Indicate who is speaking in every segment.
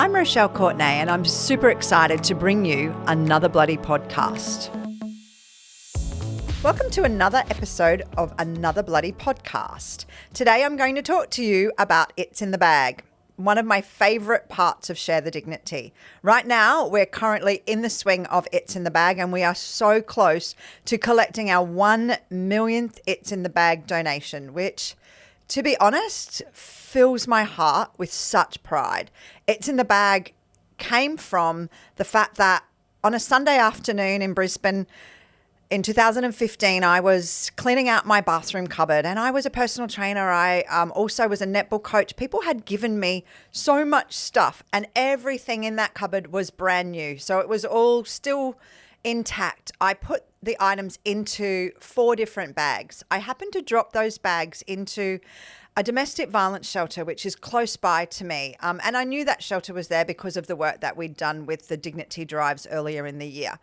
Speaker 1: I'm Rochelle Courtenay, and I'm super excited to bring you another bloody podcast. Welcome to another episode of Another Bloody Podcast. Today I'm going to talk to you about It's in the Bag, one of my favourite parts of Share the Dignity. Right now, we're currently in the swing of It's in the Bag, and we are so close to collecting our 1 millionth It's in the Bag donation, which, to be honest, fills my heart with such pride. It's in the Bag came from the fact that on a Sunday afternoon in Brisbane in 2015, I was cleaning out my bathroom cupboard, and I was a personal trainer. I also was a netball coach. People had given me so much stuff, and everything in that cupboard was brand new. So it was all still intact. I put the items into 4 different bags. I happened to drop those bags into a domestic violence shelter, which is close by to me. And I knew that shelter was there because of the work that we'd done with the Dignity Drives earlier in the year.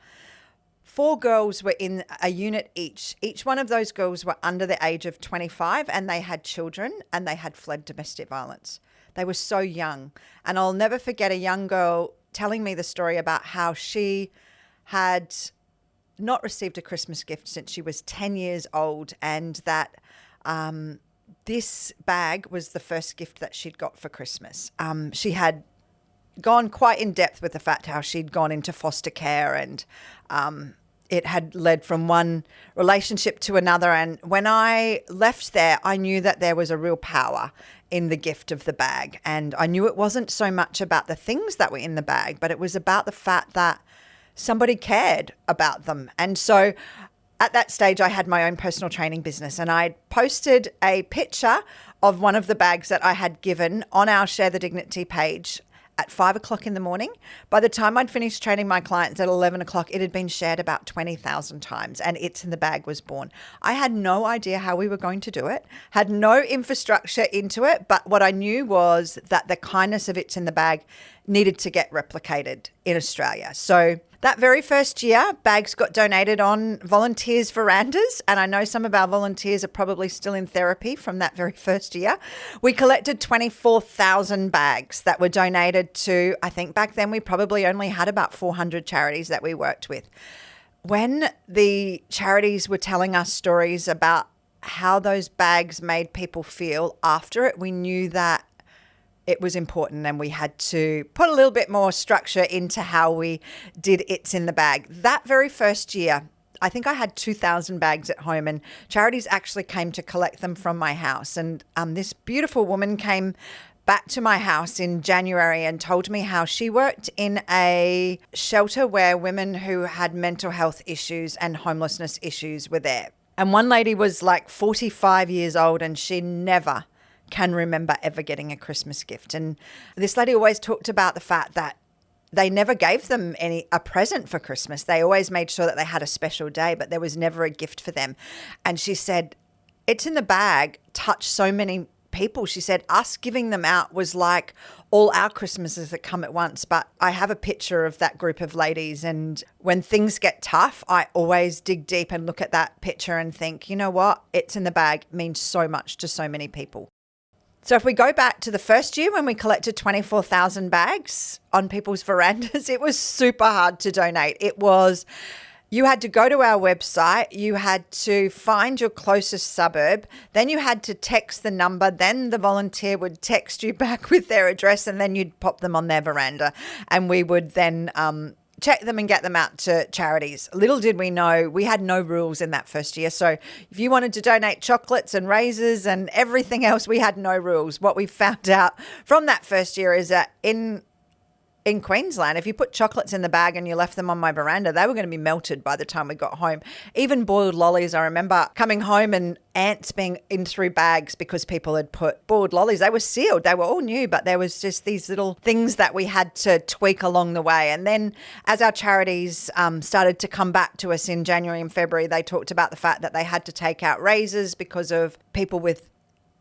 Speaker 1: 4 girls were in a unit each. Each one of those girls were under the age of 25, and they had children, and they had fled domestic violence. They were so young. And I'll never forget a young girl telling me the story about how she had not received a Christmas gift since she was 10 years old, and that this bag was the first gift that she'd got for Christmas. She had gone quite in depth with the fact how she'd gone into foster care, and it had led from one relationship to another. And when I left there, I knew that there was a real power in the gift of the bag. And I knew it wasn't so much about the things that were in the bag, but it was about the fact that somebody cared about them. And so at that stage, I had my own personal training business, and I posted a picture of one of the bags that I had given on our Share the Dignity page at 5 o'clock in the morning. By the time I'd finished training my clients at 11 o'clock, it had been shared about 20,000 times, and It's in the Bag was born. I had no idea how we were going to do it, had no infrastructure into it, but what I knew was that the kindness of It's in the Bag needed to get replicated in Australia. So that very first year, bags got donated on volunteers' verandas, and I know some of our volunteers are probably still in therapy from that very first year. We collected 24,000 bags that were donated to, I think back then we probably only had about 400 charities that we worked with. When the charities were telling us stories about how those bags made people feel after it, we knew that it was important, and we had to put a little bit more structure into how we did It's in the Bag. That very first year, I think I had 2,000 bags at home, and charities actually came to collect them from my house. And this beautiful woman came back to my house in January and told me how she worked in a shelter where women who had mental health issues and homelessness issues were there. And one lady was like 45 years old, and she never can remember ever getting a Christmas gift. And this lady always talked about the fact that they never gave them a present for Christmas. They always made sure that they had a special day, but there was never a gift for them. And she said, It's in the Bag touched so many people. She said, us giving them out was like all our Christmases that come at once. But I have a picture of that group of ladies, and when things get tough, I always dig deep and look at that picture and think, you know what? It's in the Bag means so much to so many people. So if we go back to the first year when we collected 24,000 bags on people's verandas, it was super hard to donate. You had to go to our website, you had to find your closest suburb, then you had to text the number, then the volunteer would text you back with their address, and then you'd pop them on their veranda, and we would then check them and get them out to charities. Little did we know, we had no rules in that first year. So if you wanted to donate chocolates and razors and everything else, we had no rules. What we found out from that first year is that in Queensland, if you put chocolates in the bag and you left them on my veranda, they were going to be melted by the time we got home. Even boiled lollies, I remember coming home and ants being in through bags because people had put boiled lollies. They were sealed. They were all new, but there was just these little things that we had to tweak along the way. And then as our charities started to come back to us in January and February, they talked about the fact that they had to take out razors because of people with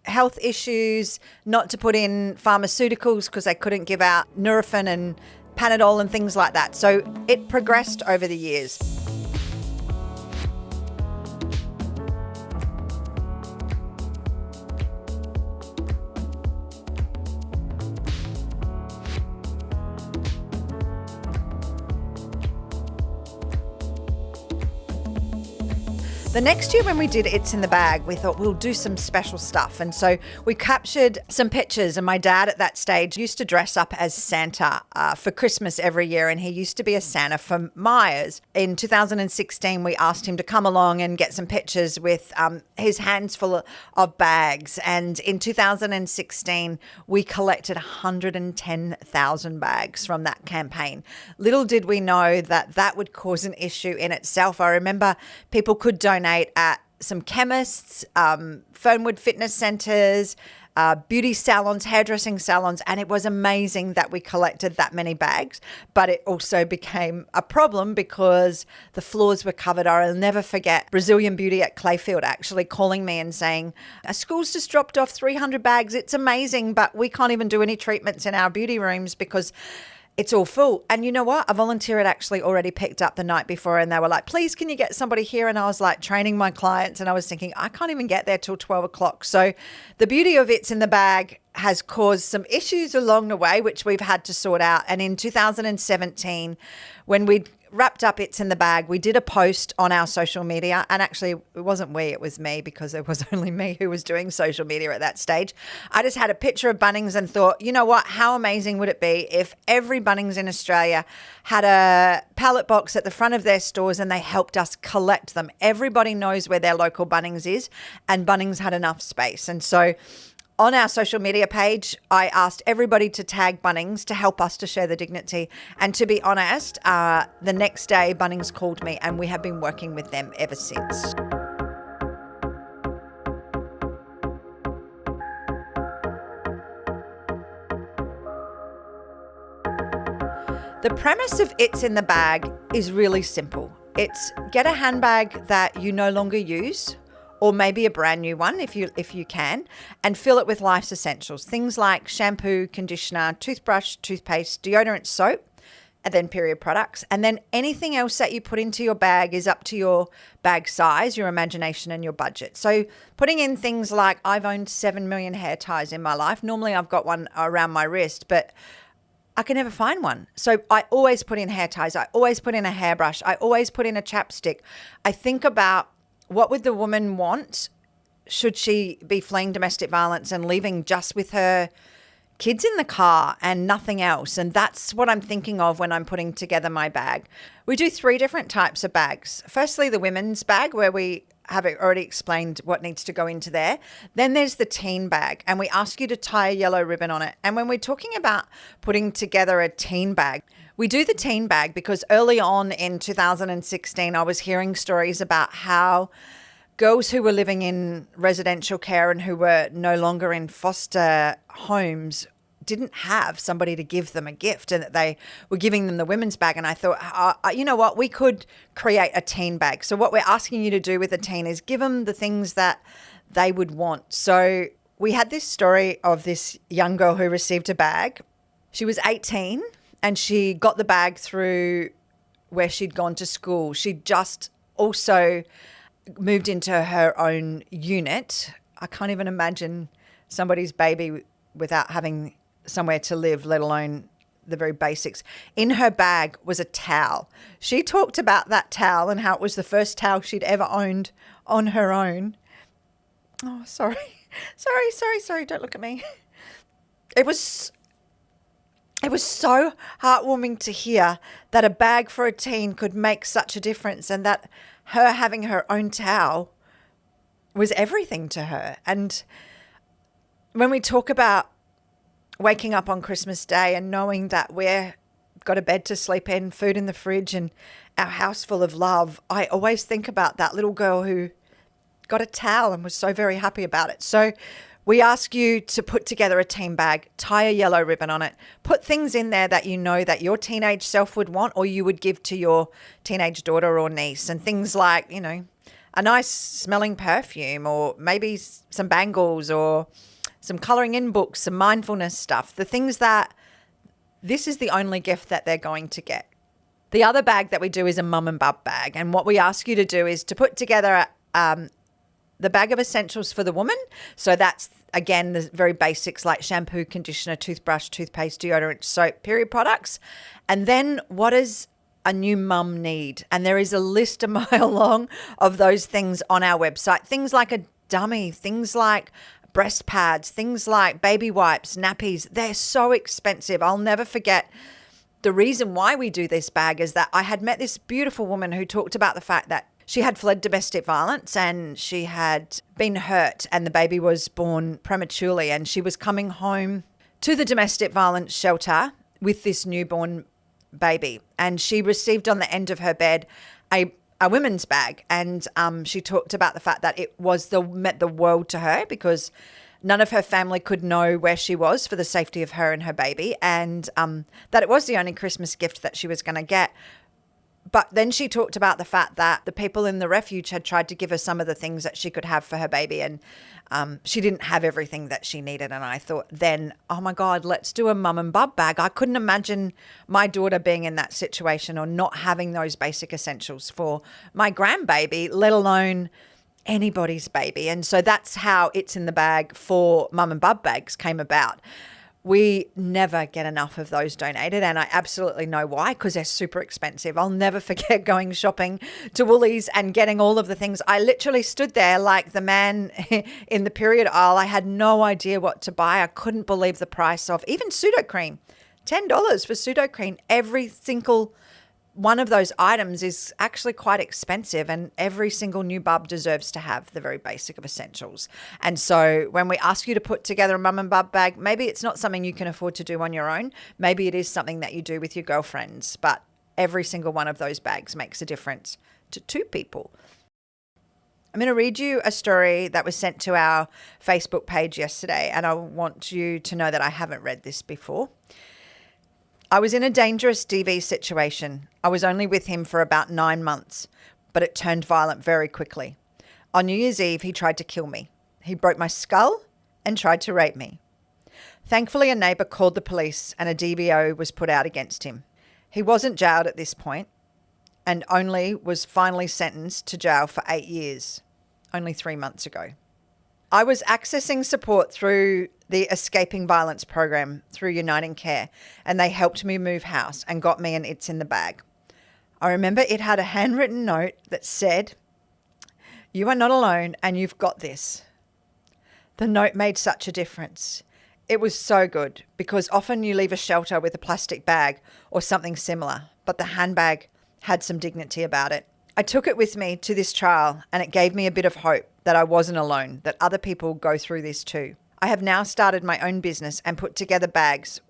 Speaker 1: health issues, not to put in pharmaceuticals because they couldn't give out Nurofen and Panadol and things like that. So it progressed over the years. The next year when we did It's in the Bag, we thought we'll do some special stuff. And so we captured some pictures, and my dad at that stage used to dress up as Santa for Christmas every year, and he used to be a Santa for Myers. In 2016, we asked him to come along and get some pictures with his hands full of bags. And in 2016, we collected 110,000 bags from that campaign. Little did we know that that would cause an issue in itself. I remember people could donate at some chemists, Fernwood fitness centres, beauty salons, hairdressing salons, and it was amazing that we collected that many bags. But it also became a problem because the floors were covered. I'll never forget Brazilian Beauty at Clayfield actually calling me and saying, "A school's just dropped off 300 bags. It's amazing, but we can't even do any treatments in our beauty rooms because it's all full." And you know what? A volunteer had actually already picked up the night before, and they were like, "Please, can you get somebody here?" And I was like training my clients, and I was thinking, I can't even get there till 12 o'clock. So the beauty of It's in the Bag has caused some issues along the way, which we've had to sort out. And in 2017, when we wrapped up It's in the Bag, we did a post on our social media. And actually, it wasn't we, it was me, because it was only me who was doing social media at that stage. I just had a picture of Bunnings and thought, you know what, how amazing would it be if every Bunnings in Australia had a pallet box at the front of their stores and they helped us collect them. Everybody knows where their local Bunnings is, and Bunnings had enough space. And so on our social media page, I asked everybody to tag Bunnings to help us to share the dignity. And to be honest, the next day Bunnings called me, and we have been working with them ever since. The premise of It's in the Bag is really simple. It's get a handbag that you no longer use, or maybe a brand new one if you can, and fill it with life's essentials. Things like shampoo, conditioner, toothbrush, toothpaste, deodorant, soap, and then period products. And then anything else that you put into your bag is up to your bag size, your imagination, and your budget. So putting in things like, I've owned 7 million hair ties in my life. Normally I've got one around my wrist, but I can never find one. So I always put in hair ties. I always put in a hairbrush. I always put in a chapstick. I think about, what would the woman want should she be fleeing domestic violence and leaving just with her kids in the car and nothing else? And that's what I'm thinking of when I'm putting together my bag. We do 3 different types of bags. Firstly, the women's bag, where we have already explained what needs to go into there. Then there's the teen bag, and we ask you to tie a yellow ribbon on it. And when we're talking about putting together a teen bag, we do the teen bag because early on in 2016, I was hearing stories about how girls who were living in residential care and who were no longer in foster homes didn't have somebody to give them a gift, and that they were giving them the women's bag. And I thought, you know what, we could create a teen bag. So what we're asking you to do with a teen is give them the things that they would want. So we had this story of this young girl who received a bag. She was 18 and she got the bag through where she'd gone to school. She'd just also moved into her own unit. I can't even imagine somebody's baby without having somewhere to live, let alone the very basics. In her bag was a towel. She talked about that towel and how it was the first towel she'd ever owned on her own. Oh, sorry. Sorry. Don't look at me. It was so heartwarming to hear that a bag for a teen could make such a difference, and that her having her own towel was everything to her. And when we talk about waking up on Christmas Day and knowing that we've got a bed to sleep in, food in the fridge, and our house full of love, I always think about that little girl who got a towel and was so very happy about it. So we ask you to put together a teen bag, tie a yellow ribbon on it, put things in there that you know that your teenage self would want, or you would give to your teenage daughter or niece, and things like, you know, a nice smelling perfume, or maybe some bangles, or some colouring in books, some mindfulness stuff, the things that this is the only gift that they're going to get. The other bag that we do is a mum and bub bag. And what we ask you to do is to put together the bag of essentials for the woman. So that's, again, the very basics like shampoo, conditioner, toothbrush, toothpaste, deodorant, soap, period products. And then what is a new mum need. And there is a list a mile long of those things on our website. Things like a dummy, things like breast pads, things like baby wipes, nappies. They're so expensive. I'll never forget the reason why we do this bag is that I had met this beautiful woman who talked about the fact that she had fled domestic violence and she had been hurt and the baby was born prematurely, and she was coming home to the domestic violence shelter with this newborn baby, and she received on the end of her bed a women's bag, and she talked about the fact that it meant the world to her because none of her family could know where she was for the safety of her and her baby, and that it was the only Christmas gift that she was going to get. But then she talked about the fact that the people in the refuge had tried to give her some of the things that she could have for her baby, and she didn't have everything that she needed. And I thought then, oh my God, let's do a mum and bub bag. I couldn't imagine my daughter being in that situation or not having those basic essentials for my grandbaby, let alone anybody's baby. And so that's how It's in the Bag for mum and bub bags came about. We never get enough of those donated, and I absolutely know why, because they're super expensive. I'll never forget going shopping to Woolies and getting all of the things. I literally stood there like the man in the period aisle. I had no idea what to buy. I couldn't believe the price of even Pseudo-Cream. $10 for Pseudo-Cream. Every single one of those items is actually quite expensive, and every single new bub deserves to have the very basic of essentials. And so when we ask you to put together a mum and bub bag, maybe it's not something you can afford to do on your own. Maybe it is something that you do with your girlfriends, but every single one of those bags makes a difference to two people. I'm going to read you a story that was sent to our Facebook page yesterday, and I want you to know that I haven't read this before. I was in a dangerous DV situation. I was only with him for about 9 months, but it turned violent very quickly. On New Year's Eve, he tried to kill me. He broke my skull and tried to rape me. Thankfully, a neighbour called the police and a DBO was put out against him. He wasn't jailed at this point and only was finally sentenced to jail for 8 years, only 3 months ago. I was accessing support through the Escaping Violence program through Uniting Care, and they helped me move house and got me an It's in the Bag. I remember it had a handwritten note that said, "You are not alone and you've got this." The note made such a difference. It was so good because often you leave a shelter with a plastic bag or something similar, but the handbag had some dignity about it. I took it with me to this trial, and it gave me a bit of hope that I wasn't alone, that other people go through this too. I have now started my own business and put together bags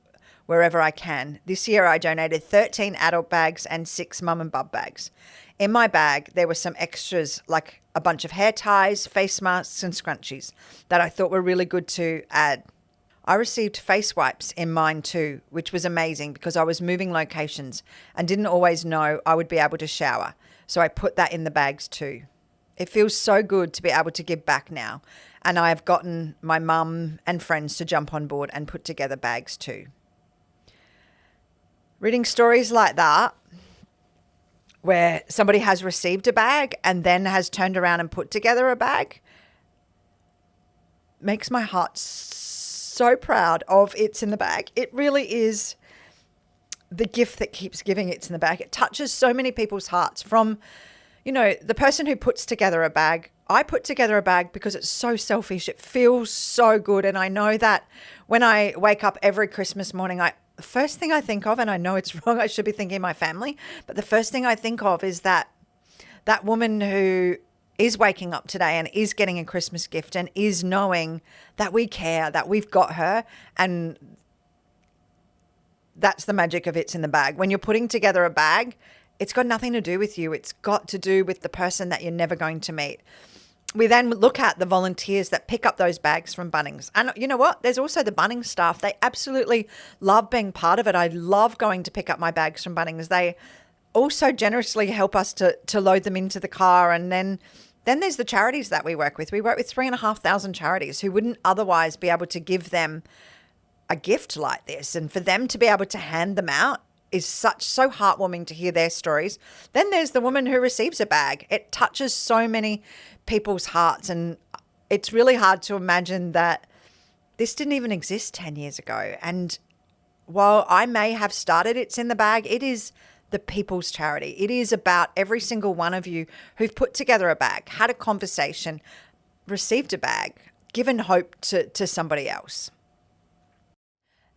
Speaker 1: wherever I can. This year I donated 13 adult bags and 6 mum and bub bags. In my bag, there were some extras like a bunch of hair ties, face masks and scrunchies that I thought were really good to add. I received face wipes in mine too, which was amazing because I was moving locations and didn't always know I would be able to shower. So I put that in the bags too. It feels so good to be able to give back now. And I have gotten my mum and friends to jump on board and put together bags too. Reading stories like that, where somebody has received a bag and then has turned around and put together a bag, makes my heart so proud of It's in the Bag. It really is the gift that keeps giving. It's in the Bag. It touches so many people's hearts, from, the person who puts together a bag. I put together a bag because it's so selfish. It feels so good. And I know that when I wake up every Christmas morning, the first thing I think of, and I know it's wrong, I should be thinking my family, but the first thing I think of is that woman who is waking up today and is getting a Christmas gift and is knowing that we care, that we've got her. And that's the magic of It's in the Bag. When you're putting together a bag, it's got nothing to do with you. It's got to do with the person that you're never going to meet. We then look at the volunteers that pick up those bags from Bunnings. And you know what? There's also the Bunnings staff. They absolutely love being part of it. I love going to pick up my bags from Bunnings. They also generously help us to load them into the car. And then there's the charities that we work with. We work with 3,500 charities who wouldn't otherwise be able to give them a gift like this. And for them to be able to hand them out is so heartwarming to hear their stories. Then there's the woman who receives a bag. It touches so many people's hearts, and it's really hard to imagine that this didn't even exist 10 years ago. And while I may have started It's in the Bag, it is the people's charity. It is about every single one of you who've put together a bag, had a conversation, received a bag, given hope to somebody else.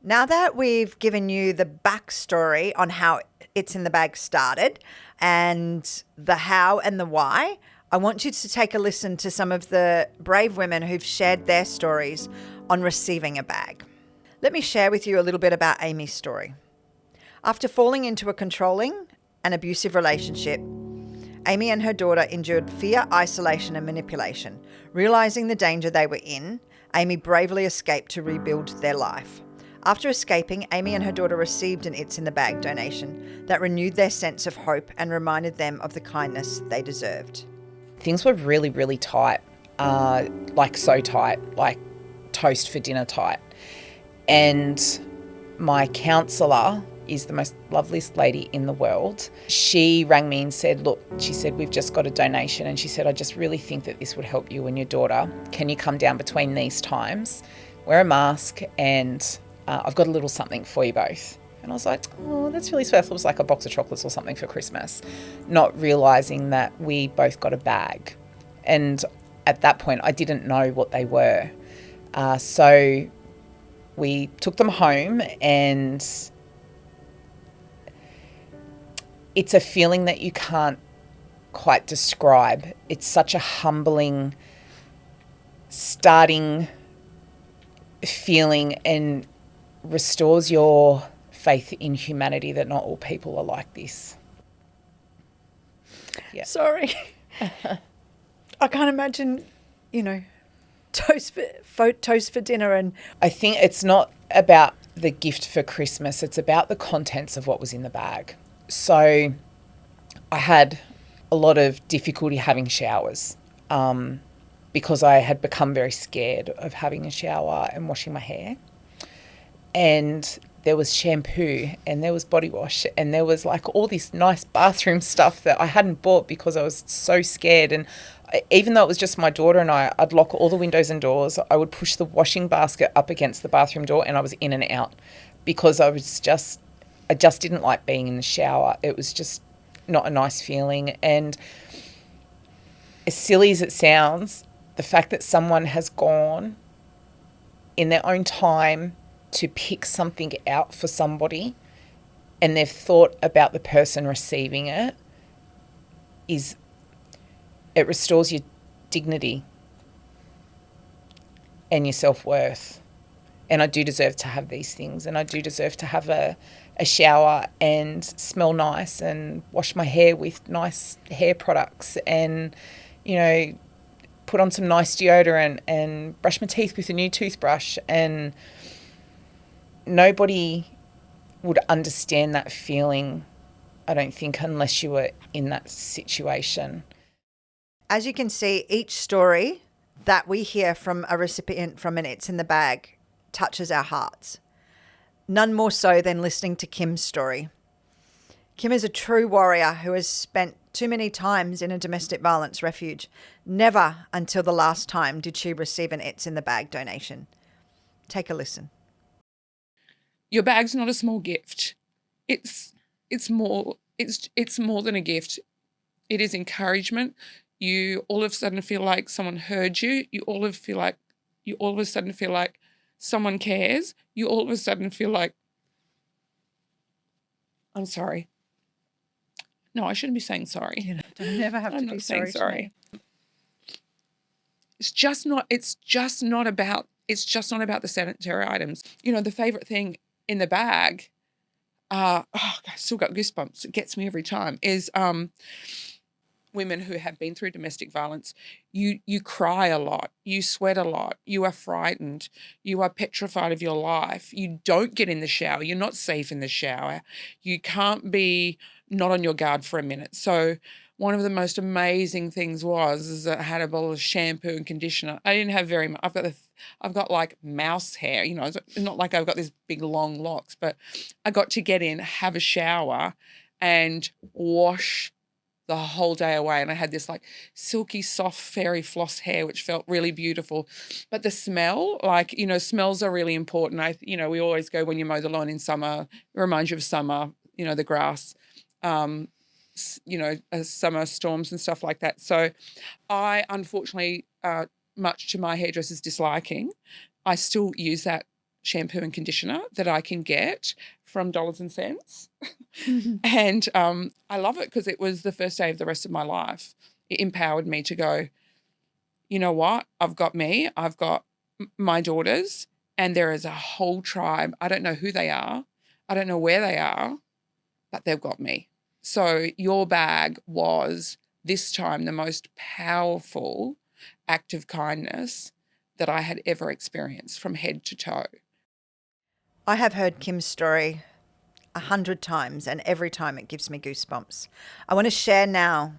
Speaker 1: Now that we've given you the backstory on how It's in the Bag started and the how and the why, I want you to take a listen to some of the brave women who've shared their stories on receiving a bag. Let me share with you a little bit about Amy's story. After falling into a controlling and abusive relationship, Amy and her daughter endured fear, isolation, and manipulation. Realizing the danger they were in, Amy bravely escaped to rebuild their life. After escaping, Amy and her daughter received an It's in the Bag donation that renewed their sense of hope and reminded them of the kindness they deserved.
Speaker 2: Things were really, really tight, like so tight, like toast for dinner tight. And my counsellor is the most loveliest lady in the world. She rang me and said, look, she said, we've just got a donation. And she said, I just really think that this would help you and your daughter. Can you come down between these times, wear a mask, and I've got a little something for you both. And I was like, oh, that's really special. It was like a box of chocolates or something for Christmas, not realising that we both got a bag. And at that point, I didn't know what they were. So we took them home, and it's a feeling that you can't quite describe. It's such a humbling starting feeling and restores your faith in humanity that not all people are like this.
Speaker 1: Yeah. Sorry. I can't imagine, toast for dinner. And
Speaker 2: I think it's not about the gift for Christmas. It's about the contents of what was in the bag. So I had a lot of difficulty having showers because I had become very scared of having a shower and washing my hair. And there was shampoo and there was body wash and there was like all this nice bathroom stuff that I hadn't bought because I was so scared. And even though it was just my daughter and I'd lock all the windows and doors. I would push the washing basket up against the bathroom door and I was in and out because I just didn't like being in the shower. It was just not a nice feeling. And as silly as it sounds, the fact that someone has gone in their own time to pick something out for somebody and they've thought about the person receiving it it restores your dignity and your self-worth. And I do deserve to have these things, and I do deserve to have a shower and smell nice and wash my hair with nice hair products and, put on some nice deodorant and brush my teeth with a new toothbrush. And nobody would understand that feeling, I don't think, unless you were in that situation.
Speaker 1: As you can see, each story that we hear from a recipient from an It's in the Bag touches our hearts. None more so than listening to Kim's story. Kim is a true warrior who has spent too many times in a domestic violence refuge. Never until the last time did she receive an It's in the Bag donation. Take a listen.
Speaker 3: Your bag's not a small gift. It's more than a gift. It is encouragement. You all of a sudden feel like someone heard you. You all of a sudden feel like someone cares. You all of a sudden feel like, I'm sorry. No, I shouldn't be saying sorry.
Speaker 1: You don't never have to be sorry.
Speaker 3: It's just not about the sanitary items. The favorite thing in the bag, I still got goosebumps. It gets me every time, is women who have been through domestic violence. You cry a lot, you sweat a lot, you are frightened, you are petrified of your life, you don't get in the shower, you're not safe in the shower, you can't be not on your guard for a minute. So one of the most amazing things is that I had a bottle of shampoo and conditioner. I didn't have very much. I've got like mouse hair, it's not like I've got these big long locks, but I got to get in, have a shower and wash the whole day away. And I had this like silky, soft, fairy floss hair, which felt really beautiful. But the smell, smells are really important. We always go when you mow the lawn in summer, it reminds you of summer, the grass. summer storms and stuff like that. So I, unfortunately, much to my hairdresser's disliking, I still use that shampoo and conditioner that I can get from Dollars and Cents. And I love it because it was the first day of the rest of my life. It empowered me to go, you know what? I've got me, I've got my daughters, and there is a whole tribe. I don't know who they are. I don't know where they are, but they've got me. So your bag was this time the most powerful act of kindness that I had ever experienced from head to toe.
Speaker 1: I have heard Kim's story 100 times, and every time it gives me goosebumps. I want to share now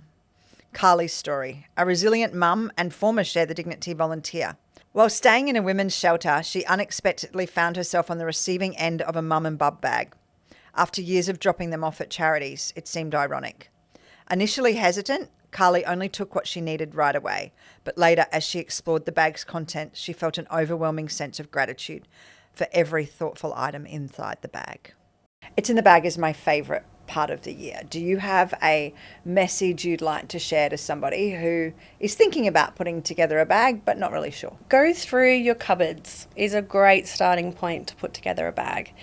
Speaker 1: Carly's story, a resilient mum and former Share the Dignity volunteer. While staying in a women's shelter, she unexpectedly found herself on the receiving end of a mum and bub bag. After years of dropping them off at charities, it seemed ironic. Initially hesitant, Carly only took what she needed right away, but later, as she explored the bag's contents, she felt an overwhelming sense of gratitude for every thoughtful item inside the bag. It's in the Bag is my favourite part of the year. Do you have a message you'd like to share to somebody who is thinking about putting together a bag but not really sure?
Speaker 4: Go through your cupboards is a great starting point to put together a bag.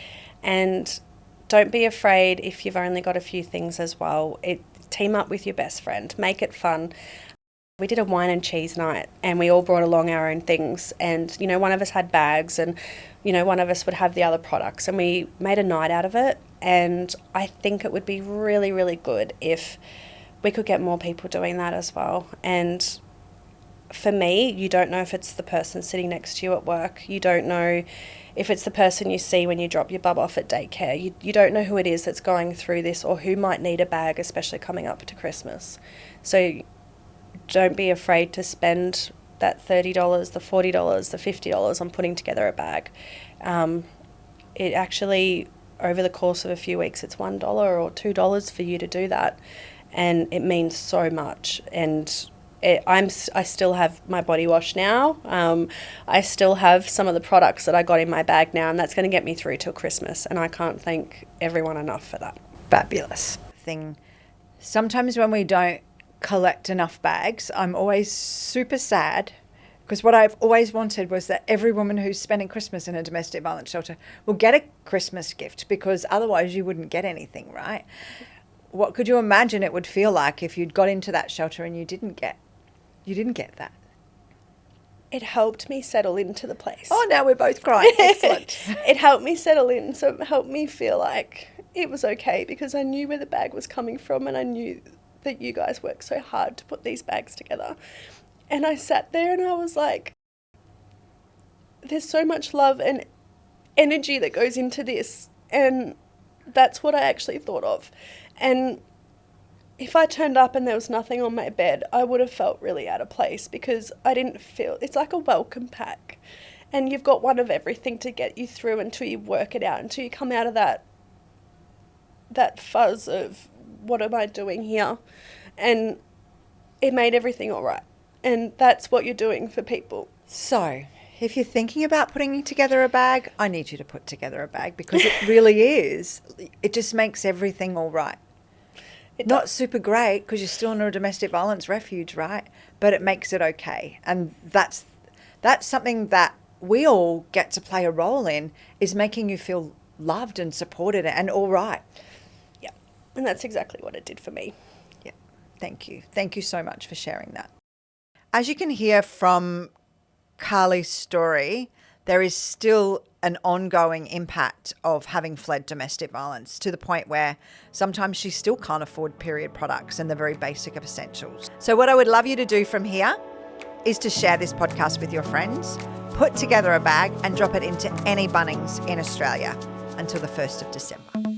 Speaker 4: And don't be afraid if you've only got a few things as well. Team up with your best friend. Make it fun. We did a wine and cheese night and we all brought along our own things, and one of us had bags and one of us would have the other products, and we made a night out of it. And I think it would be really, really good if we could get more people doing that as well. And for me, you don't know if it's the person sitting next to you at work. You don't know if it's the person you see when you drop your bub off at daycare. You don't know who it is that's going through this or who might need a bag, especially coming up to Christmas. So don't be afraid to spend that $30, the $40, the $50 on putting together a bag. It actually, over the course of a few weeks, it's $1 or $2 for you to do that. And it means so much. And I still have my body wash now. I still have some of the products that I got in my bag now, and that's going to get me through till Christmas. And I can't thank everyone enough for that.
Speaker 1: Fabulous thing. Sometimes when we don't collect enough bags, I'm always super sad, because what I've always wanted was that every woman who's spending Christmas in a domestic violence shelter will get a Christmas gift, because otherwise you wouldn't get anything, right? What could you imagine it would feel like if you'd got into that shelter and you didn't get that?
Speaker 4: It helped me settle into the place.
Speaker 1: Oh, now we're both crying. Excellent.
Speaker 4: It helped me settle in, so it helped me feel like it was okay, because I knew where the bag was coming from, and I knew that you guys worked so hard to put these bags together. And I sat there and I was like, there's so much love and energy that goes into this, and that's what I actually thought of. And if I turned up and there was nothing on my bed, I would have felt really out of place, because I didn't feel, it's like a welcome pack, and you've got one of everything to get you through until you work it out, until you come out of that fuzz of what am I doing here? And it made everything all right. And that's what you're doing for people.
Speaker 1: So if you're thinking about putting together a bag, I need you to put together a bag, because it really is. It just makes everything all right. Not super great, because you're still in a domestic violence refuge, right? But it makes it okay. And that's something that we all get to play a role in, is making you feel loved and supported and all right.
Speaker 4: Yeah. And that's exactly what it did for me.
Speaker 1: Yeah. Thank you. Thank you so much for sharing that. As you can hear from Carly's story, there is still an ongoing impact of having fled domestic violence, to the point where sometimes she still can't afford period products and the very basic of essentials. So what I would love you to do from here is to share this podcast with your friends, put together a bag and drop it into any Bunnings in Australia until the 1st of December.